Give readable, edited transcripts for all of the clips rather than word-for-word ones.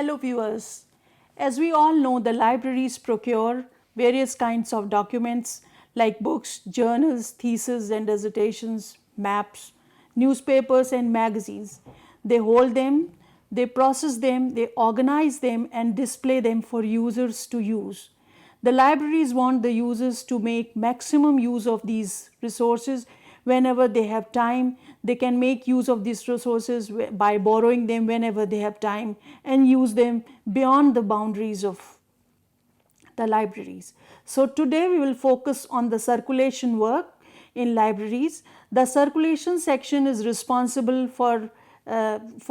Hello viewers. As we all know, the libraries procure various kinds of documents like books, journals, theses and dissertations, maps, newspapers and magazines. They hold them, they process them, they organize them and display them for users to use. The libraries want the users to make maximum use of these resources. Whenever they have time, they can make use of these resources by borrowing them whenever they have time and use them beyond the boundaries of the libraries. So today we will focus on the circulation work in libraries. The circulation section is responsible for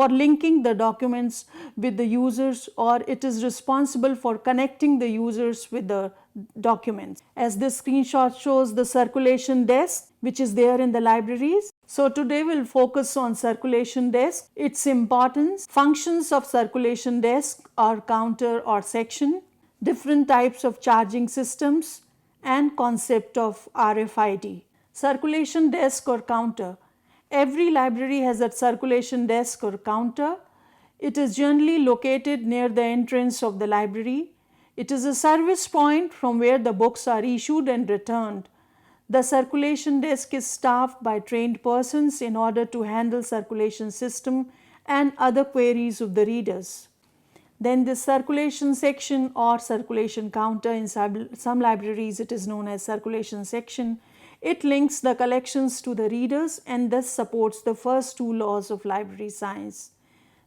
linking the documents with the users, or it is responsible for connecting the users with the documents. As this screenshot shows the circulation desk which is there in the libraries. So today we will focus on circulation desk, its importance, functions of circulation desk or counter or section, different types of charging systems and concept of RFID. Circulation desk or counter. Every library has a circulation desk or counter. It is generally located near the entrance of the library. It is a service point from where the books are issued and returned. The circulation desk is staffed by trained persons in order to handle circulation system and other queries of the readers. Then the circulation section or circulation counter, in some libraries it is known as circulation section. It links the collections to the readers and thus supports the first two laws of library science.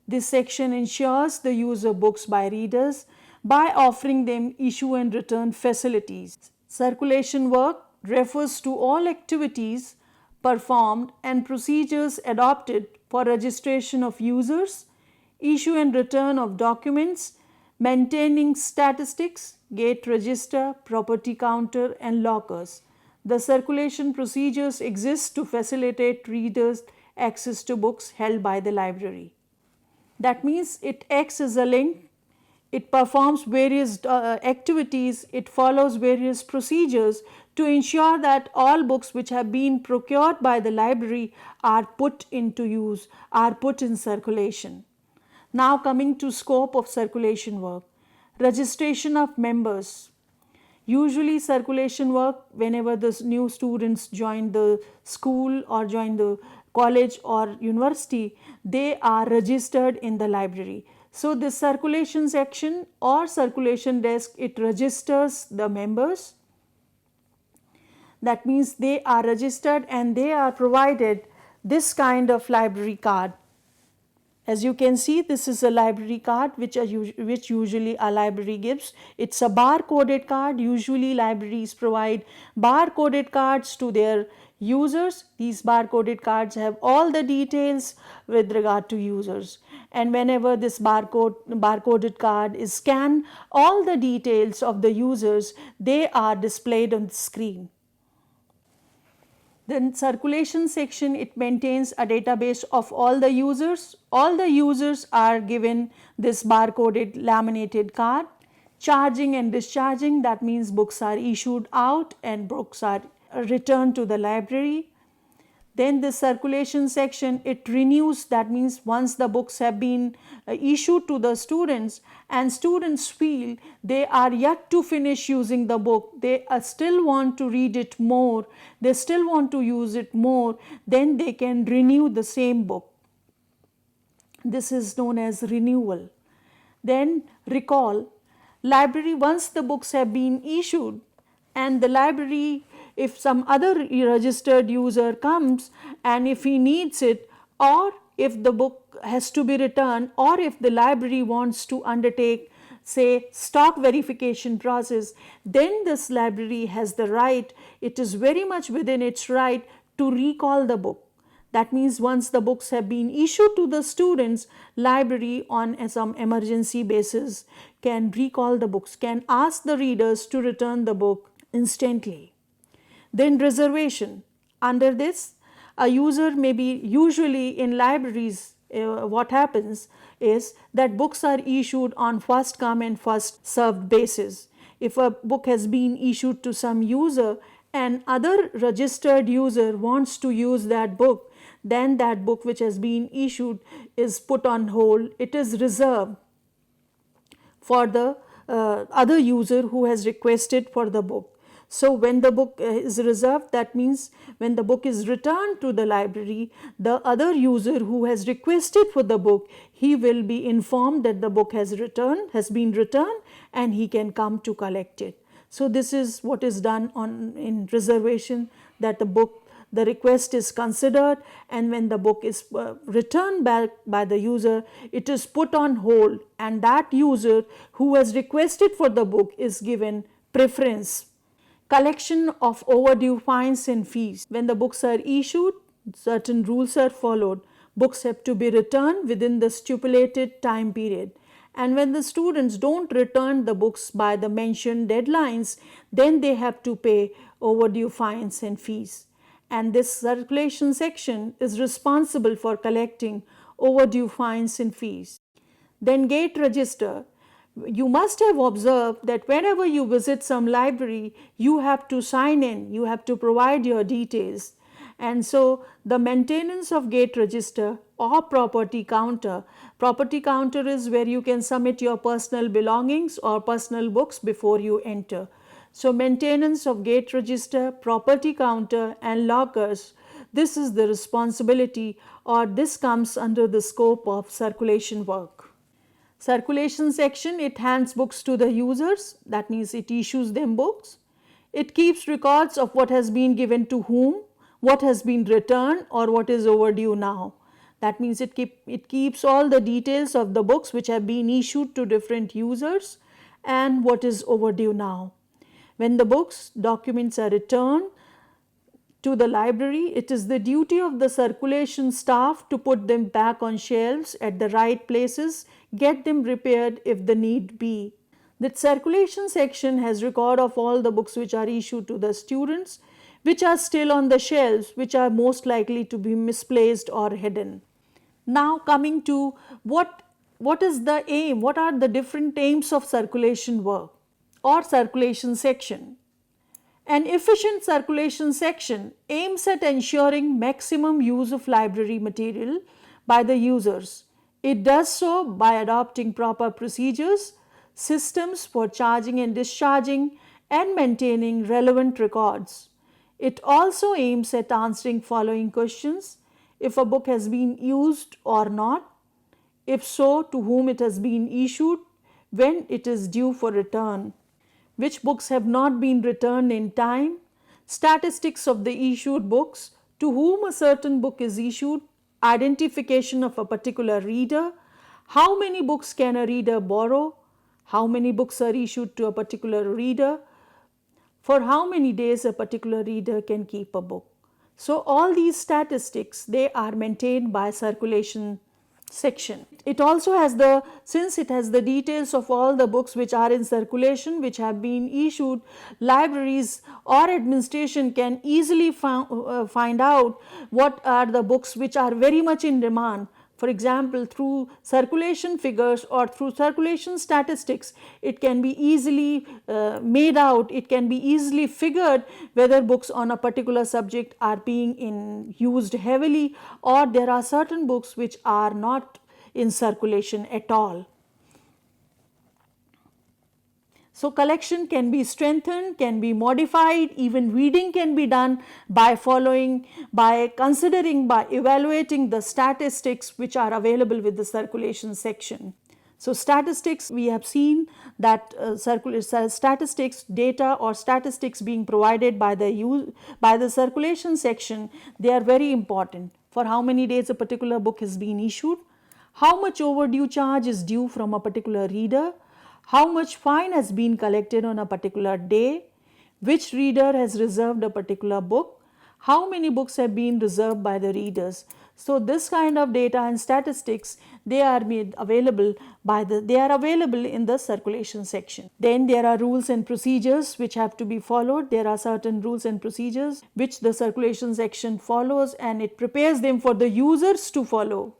This section ensures the use of books by readers by offering them issue and return facilities. Circulation work refers to all activities performed and procedures adopted for registration of users, issue and return of documents, maintaining statistics, gate register, property counter and lockers. The circulation procedures exist to facilitate readers' access to books held by the library. That means it acts as a link, it performs various activities, it follows various procedures to ensure that all books which have been procured by the library are put into use, are put in circulation. Now coming to scope of circulation work. Registration of members. Usually circulation work, whenever the new students join the school or join the college or university, they are registered in the library. So this circulation section or circulation desk, it registers the members. That means they are registered and they are provided this kind of library card. As you can see, this is a library card which usually a library gives. It's a bar-coded card. Usually libraries provide bar-coded cards to their users. These bar-coded cards have all the details with regard to users. And whenever this bar-coded card is scanned, all the details of the users, they are displayed on the screen. The circulation section, it maintains a database of all the users. All the users are given this barcoded laminated card. Charging and discharging, that means books are issued out and books are returned to the library. Then the circulation section, it renews, that means once the books have been issued to the students and students feel they are yet to finish using the book, they still want to read it more, they still want to use it more, then they can renew the same book. This is known as renewal. Then recall. Library, once the books have been issued and the library, if some other registered user comes and if he needs it, or if the book has to be returned, or if the library wants to undertake say stock verification process, then this library has the right, it is very much within its right to recall the book. That means once the books have been issued to the students, library on some emergency basis can recall the books, can ask the readers to return the book instantly. Then reservation. Under this, a user may be, usually in libraries, what happens is that books are issued on first come and first served basis. If a book has been issued to some user and other registered user wants to use that book, then that book which has been issued is put on hold, it is reserved. for the other user who has requested for the book. So when the book is reserved, that means when the book is returned to the library, the other user who has requested for the book, he will be informed that the book has been returned, and he can come to collect it. So this is what is done in reservation, that the request is considered, and when the book is returned back by the user, it is put on hold, and that user who has requested for the book is given preference. Collection of overdue fines and fees. When the books are issued, certain rules are followed. Books have to be returned within the stipulated time period. And when the students don't return the books by the mentioned deadlines, then they have to pay overdue fines and fees. And this circulation section is responsible for collecting overdue fines and fees. Then gate register. You must have observed that whenever you visit some library, you have to sign in, you have to provide your details. And so the maintenance of gate register or property counter is where you can submit your personal belongings or personal books before you enter. So maintenance of gate register, property counter and lockers, this is the responsibility, or this comes under the scope of circulation work. Circulation section, it hands books to the users, that means it issues them books. It keeps records of what has been given to whom, what has been returned, or what is overdue now. That means it keeps all the details of the books which have been issued to different users and what is overdue now. When the documents are returned to the library, it is the duty of the circulation staff to put them back on shelves at the right places, get them repaired if the need be. The circulation section has record of all the books which are issued to the students, which are still on the shelves, which are most likely to be misplaced or hidden. Now coming to what is the aim, what are the different aims of circulation work or circulation section. An efficient circulation section aims at ensuring maximum use of library material by the users. It does so by adopting proper procedures, systems for charging and discharging, and maintaining relevant records. It also aims at answering following questions: if a book has been used or not, if so, to whom it has been issued, when it is due for return, which books have not been returned in time, statistics of the issued books, to whom a certain book is issued, identification of a particular reader, how many books can a reader borrow, how many books are issued to a particular reader, for how many days a particular reader can keep a book. So all these statistics, they are maintained by circulation section. It also has since it has the details of all the books which are in circulation, which have been issued, libraries or administration can easily find out what are the books which are very much in demand. For example, through circulation figures or through circulation statistics, it can be easily made out, it can be easily figured whether books on a particular subject are being used heavily, or there are certain books which are not in circulation at all. So collection can be strengthened, can be modified, even reading can be done by considering, by evaluating the statistics which are available with the circulation section. So statistics, we have seen that statistics data or statistics being provided by the circulation section, they are very important. For how many days a particular book has been issued, how much overdue charge is due from a particular reader, how much fine has been collected on a particular day, which reader has reserved a particular book, how many books have been reserved by the readers. So this kind of data and statistics, they are made available in the circulation section. Then there are rules and procedures which have to be followed. There are certain rules and procedures which the circulation section follows, and it prepares them for the users to follow.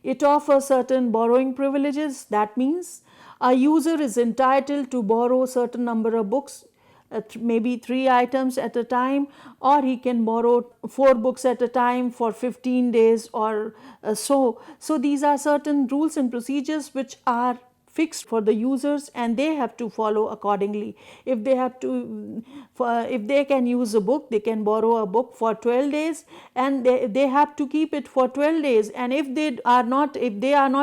It offers certain borrowing privileges. That means a user is entitled to borrow a certain number of books, maybe 3 items at a time, or he can borrow 4 books at a time for 15 days or so. So these are certain rules and procedures which are fixed for the users and they have to follow accordingly. If they have to, if they can use a book, they can borrow a book for 12 days and they have to keep it for 12 days, and if they are not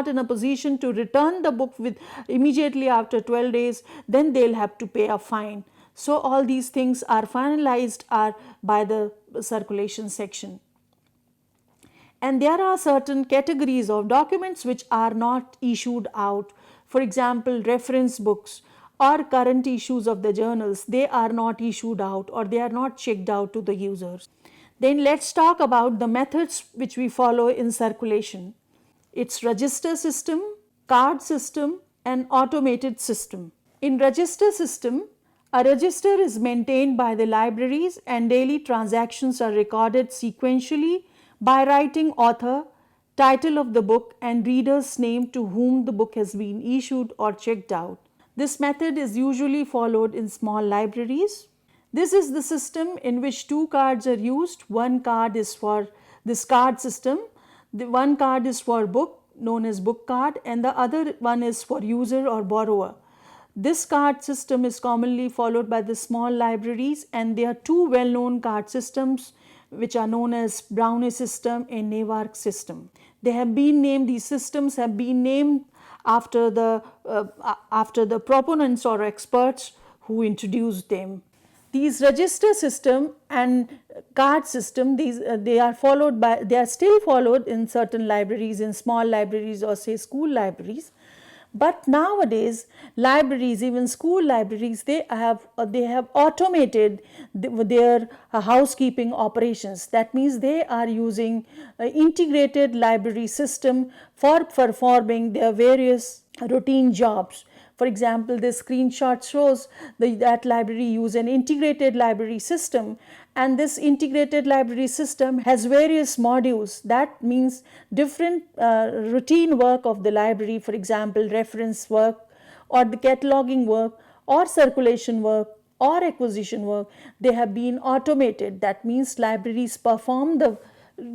in a position to return the book with immediately after 12 days, then they'll have to pay a fine. So all these things are finalized by the circulation section. And there are certain categories of documents which are not issued out. For example, reference books or current issues of the journals, they are not issued out or they are not checked out to the users. Then let's talk about the methods which we follow in circulation. It's register system, card system, and automated system. In register system, a register is maintained by the libraries and daily transactions are recorded sequentially by writing author, title of the book, and reader's name to whom the book has been issued or checked out. This method is usually followed in small libraries. This is the system in which two cards are used. One card is for this card system. The one card is for book, known as book card, and the other one is for user or borrower. This card system is commonly followed by the small libraries, and there are two well-known card systems which are known as Brownie system and Newark system. They have been named, these systems have been named after the proponents or experts who introduced them. These register system and card system, they are still followed in certain libraries, in small libraries or say school libraries. But nowadays, libraries, even school libraries, they have automated their housekeeping operations. That means they are using integrated library system for performing their various routine jobs. For example, this screenshot shows that library use an integrated library system, and this integrated library system has various modules. That means different routine work of the library, for example, reference work or the cataloging work or circulation work or acquisition work, they have been automated. That means libraries perform the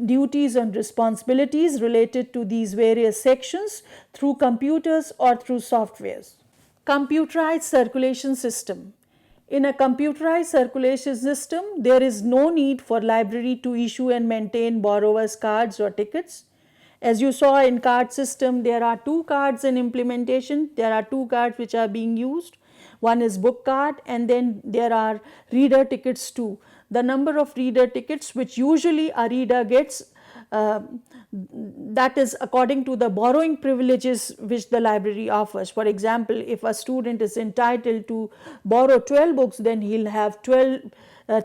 duties and responsibilities related to these various sections through computers or through softwares. Computerized circulation system. In a computerized circulation system, there is no need for library to issue and maintain borrowers' cards or tickets. As you saw in card system, there are two cards in implementation. There are two cards which are being used. One is book card, and then there are reader tickets too. The number of reader tickets which usually a reader gets, that is according to the borrowing privileges which the library offers. For example, if a student is entitled to borrow 12 books, then he'll have 12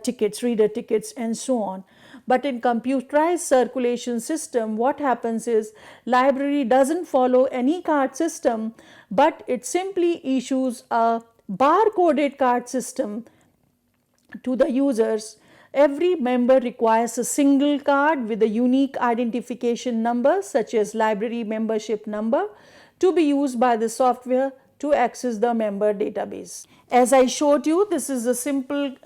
tickets, reader tickets, and so on. But in computerized circulation system, what happens is library doesn't follow any card system, but it simply issues a barcoded card system to the users. Every member requires a single card with a unique identification number, such as library membership number, to be used by the software to access the member database. As I showed you, this is a simple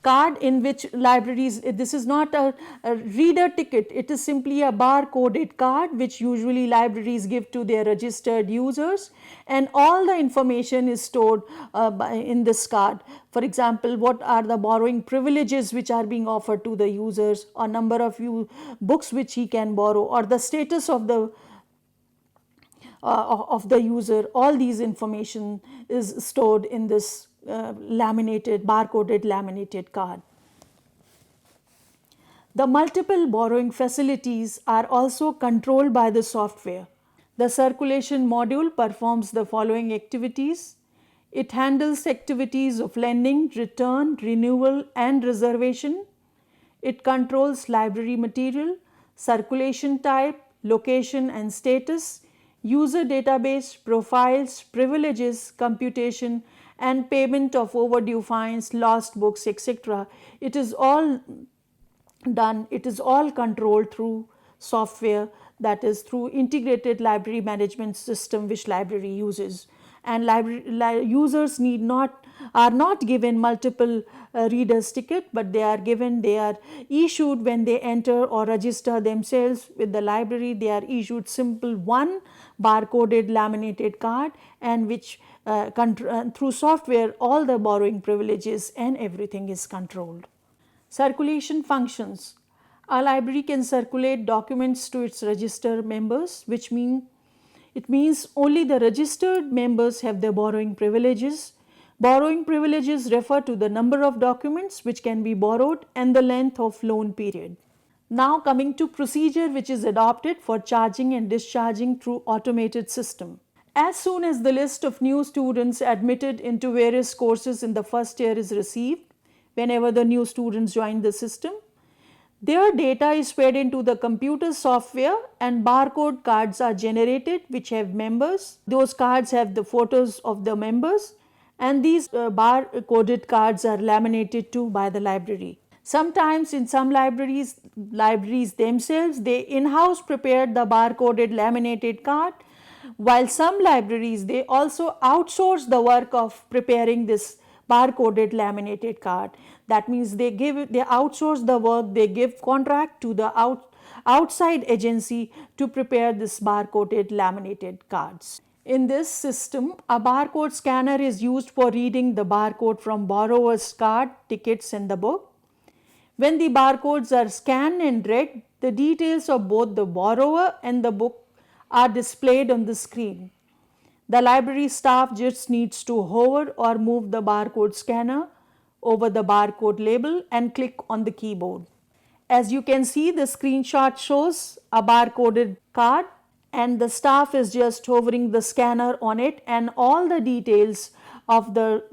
card in which libraries, this is not a reader ticket, it is simply a barcoded card which usually libraries give to their registered users, and all the information is stored in this card. For example, what are the borrowing privileges which are being offered to the users, or number of books which he can borrow, or the status of the user. All these information is stored in this barcoded laminated card. The multiple borrowing facilities are also controlled by the software. The circulation module performs the following activities. It handles activities of lending, return, renewal, and reservation. It controls library material, circulation type, location and status, user database, profiles, privileges, computation, and payment of overdue fines, lost books, etc. It is all done, it is all controlled through software, that is through integrated library management system which library uses. and users are not given multiple readers ticket, but they are issued when they enter or register themselves with the library. They are issued simple one barcoded laminated card, and which through software all the borrowing privileges and everything is controlled. Circulation functions. A library can circulate documents to its registered members, which means only the registered members have the borrowing privileges. Borrowing privileges refer to the number of documents which can be borrowed and the length of loan period. Now coming to procedure which is adopted for charging and discharging through automated system. As soon as the list of new students admitted into various courses in the first year is received, whenever the new students join the system, their data is fed into the computer software and barcode cards are generated which have members. Those cards have the photos of the members, and these bar-coded cards are laminated too by the library. Sometimes in some libraries themselves, they in-house prepared the bar-coded laminated card, while some libraries they also outsource the work of preparing this bar-coded laminated card. That means they outsource the work, they give contract to the outside agency to prepare this bar-coded laminated cards. In this system, a barcode scanner is used for reading the barcode from borrower's card, tickets and the book. When the barcodes are scanned and read, the details of both the borrower and the book are displayed on the screen. The library staff just needs to hover or move the barcode scanner over the barcode label and click on the keyboard. As you can see, the screenshot shows a barcoded card, and the staff is just hovering the scanner on it, and all the details of the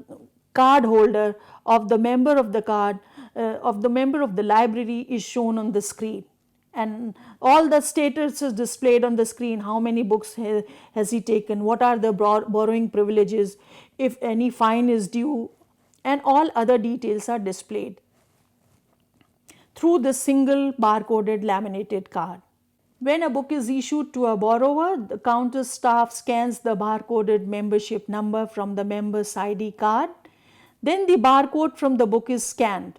card holder, of the member of the card, of the member of the library is shown on the screen, and all the status is displayed on the screen. How many books has he taken, what are the borrowing privileges, if any fine is due, and all other details are displayed through the single barcoded laminated card. When a book is issued to a borrower, the counter staff scans the barcoded membership number from the member's ID card. Then the barcode from the book is scanned.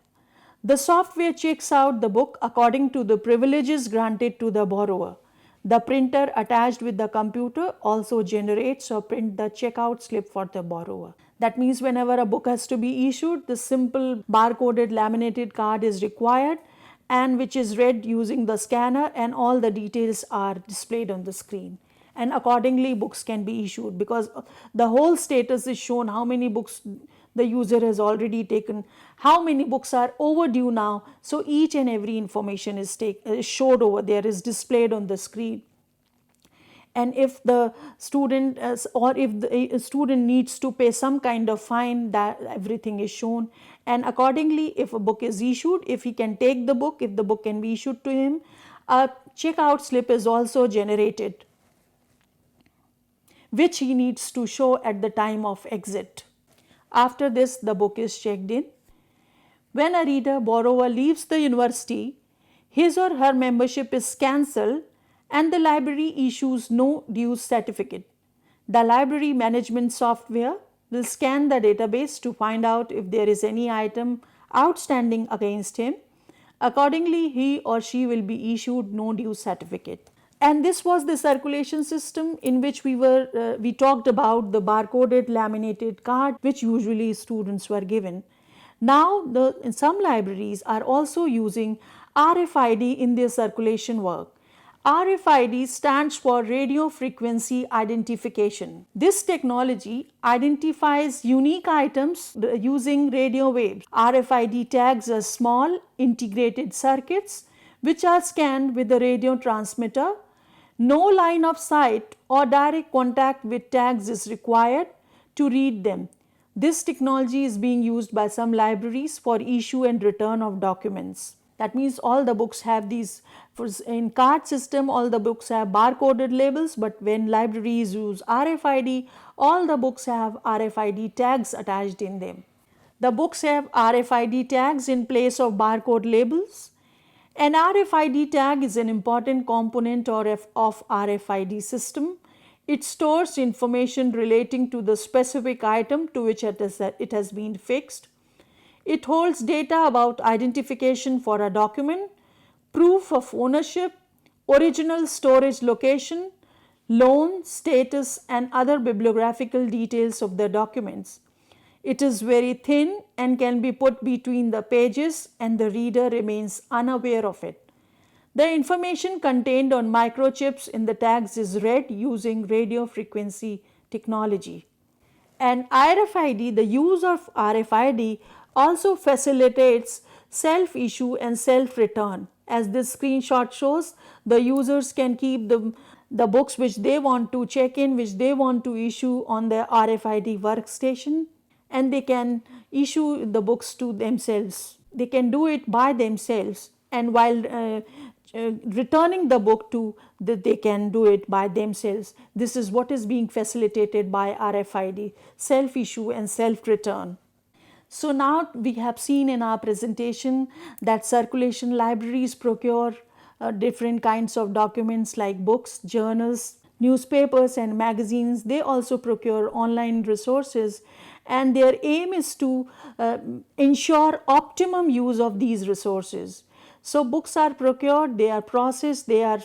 The software checks out the book according to the privileges granted to the borrower. The printer attached with the computer also generates or print the checkout slip for the borrower. That means whenever a book has to be issued, the simple barcoded laminated card is required, and which is read using the scanner, and all the details are displayed on the screen, and accordingly books can be issued, because the whole status is shown, how many books the user has already taken, how many books are overdue now. So each and every information is showed over there, is displayed on the screen. And if the student or if the student needs to pay some kind of fine, that everything is shown, and accordingly if a book is issued, if he can take the book, if the book can be issued to him, a checkout slip is also generated which he needs to show at the time of exit. After this, the book is checked in. When a reader borrower leaves the university, his or her membership is cancelled and the library issues no dues certificate. The library management software will scan the database to find out if there is any item outstanding against him. Accordingly, he or she will be issued no dues certificate. And this was the circulation system in which we talked about the barcoded laminated card which usually students were given. Now some libraries are also using RFID in their circulation work. RFID stands for radio frequency identification. This technology identifies unique items using radio waves. RFID tags are small integrated circuits which are scanned with the radio transmitter. No line of sight or direct contact with tags is required to read them. This technology is being used by some libraries for issue and return of documents. That means all the books have these, in card system all the books have barcoded labels, but when libraries use RFID, all the books have RFID tags attached in them. The books have RFID tags in place of barcode labels. An RFID tag is an important component of RFID system. It stores information relating to the specific item to which it has been fixed. It holds data about identification for a document, proof of ownership, original storage location, loan status, and other bibliographical details of the documents. It is very thin and can be put between the pages, and the reader remains unaware of it. The information contained on microchips in the tags is read using radio frequency technology. And RFID, the use of RFID also facilitates self-issue and self-return. As this screenshot shows, the users can keep the books which they want to check in, which they want to issue on their RFID workstation, and they can issue the books to themselves. They can do it by themselves, and while returning the book to they can do it by themselves. This is what is being facilitated by RFID, self-issue and self-return. So now we have seen in our presentation that circulation libraries procure different kinds of documents like books, journals, newspapers and magazines. They also procure online resources, and their aim is to ensure optimum use of these resources. So books are procured, they are processed, they are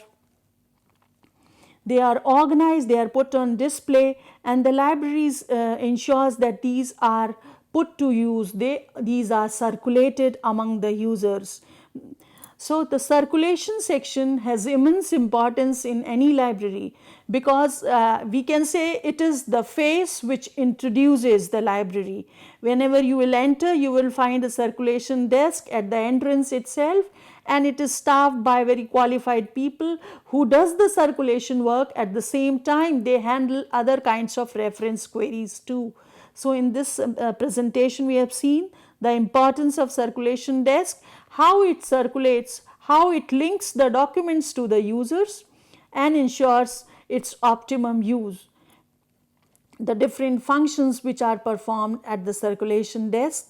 organized, they are put on display, and the libraries ensures that these are put to use, these are circulated among the users. So the circulation section has immense importance in any library, because we can say it is the face which introduces the library. Whenever you will enter, you will find a circulation desk at the entrance itself, and it is staffed by very qualified people who does the circulation work. At the same time, they handle other kinds of reference queries too. So in this presentation, we have seen the importance of circulation desk, how it circulates, how it links the documents to the users and ensures its optimum use. The different functions which are performed at the circulation desk.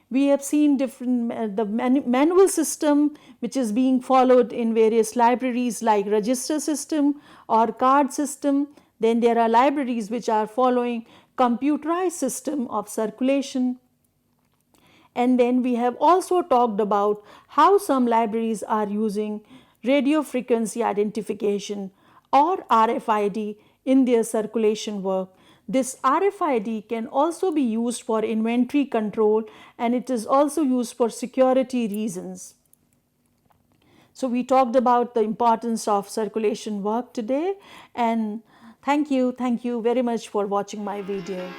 We have seen the manual system which is being followed in various libraries like register system or card system. Then there are libraries which are following computerized system of circulation. And then we have also talked about how some libraries are using radio frequency identification or RFID in their circulation work. This RFID can also be used for inventory control, and it is also used for security reasons. So we talked about the importance of circulation work today, and thank you very much for watching my video.